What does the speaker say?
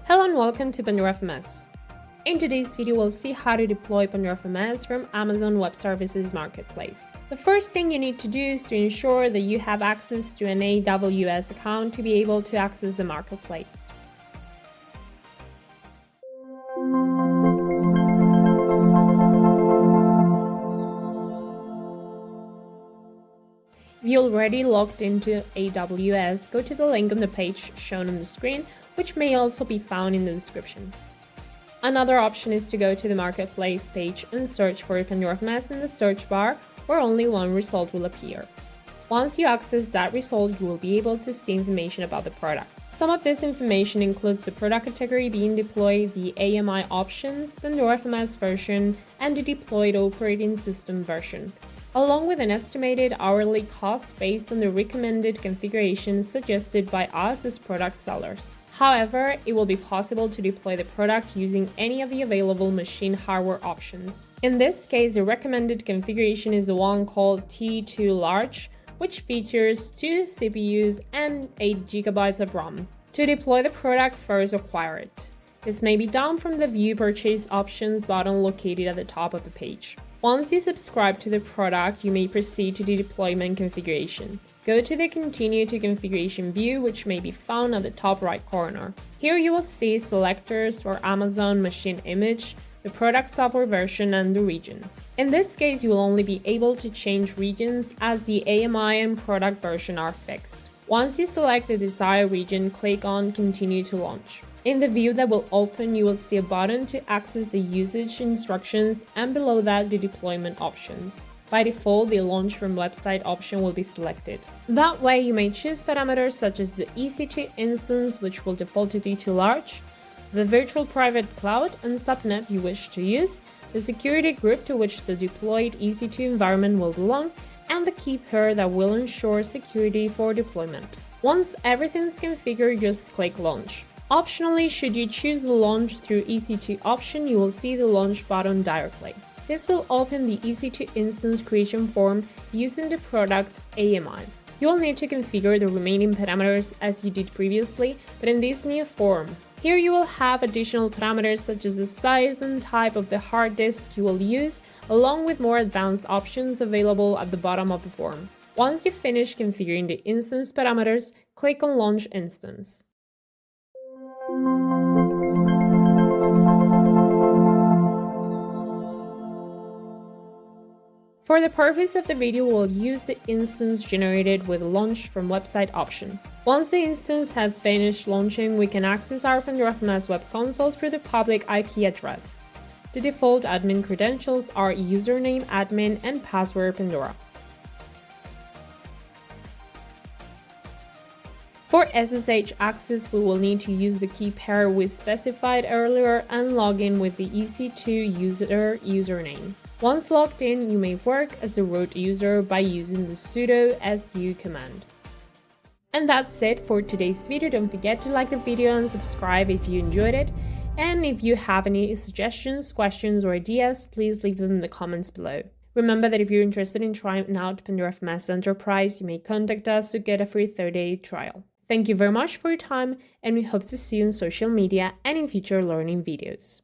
Hello and welcome to Pandora FMS. In today's video, we'll see how to deploy Pandora FMS from Amazon Web Services Marketplace. The first thing you need to do is to ensure that you have access to an AWS account to be able to access the marketplace. If you're already logged into AWS, go to the link on the page shown on the screen, which may also be found in the description. Another option is to go to the marketplace page and search for Pandora FMS in the search bar, where only one result will appear. Once you access that result, you will be able to see information about the product. Some of this information includes the product category being deployed, the AMI options, Pandora FMS version, and the deployed operating system version, along with an estimated hourly cost based on the recommended configuration suggested by us as product sellers. However, it will be possible to deploy the product using any of the available machine hardware options. In this case, the recommended configuration is the one called T2 Large, which features 2 CPUs and 8 GB of RAM. To deploy the product, first acquire it. This may be done from the View Purchase Options button located at the top of the page. Once you subscribe to the product, you may proceed to the deployment configuration. Go to the Continue to Configuration view, which may be found at the top right corner. Here you will see selectors for Amazon Machine Image, the product software version, and the region. In this case, you will only be able to change regions as the AMI and product version are fixed. Once you select the desired region, click on Continue to Launch. In the view that will open, you will see a button to access the usage instructions and below that the deployment options. By default, the Launch from Website option will be selected. That way, you may choose parameters such as the EC2 instance, which will default to T2 Large, the virtual private cloud and subnet you wish to use, the security group to which the deployed EC2 environment will belong, and the key pair that will ensure security for deployment. Once everything's configured, just click Launch. Optionally, should you choose the Launch through EC2 option, you will see the Launch button directly. This will open the EC2 instance creation form using the product's AMI. You will need to configure the remaining parameters as you did previously, but in this new form. Here you will have additional parameters such as the size and type of the hard disk you will use, along with more advanced options available at the bottom of the form. Once you finish configuring the instance parameters, click on Launch Instance. For the purpose of the video, we'll use the instance generated with Launch from Website option. Once the instance has finished launching, we can access our Pandora FMS web console through the public IP address. The default admin credentials are username admin and password Pandora. For SSH access, we will need to use the key pair we specified earlier and log in with the EC2 user username. Once logged in, you may work as the root user by using the sudo su command. And that's it for today's video. Don't forget to like the video and subscribe if you enjoyed it. And if you have any suggestions, questions, or ideas, please leave them in the comments below. Remember that if you're interested in trying out Pandora FMS Enterprise, you may contact us to get a free 30-day trial. Thank you very much for your time, and we hope to see you on social media and in future learning videos.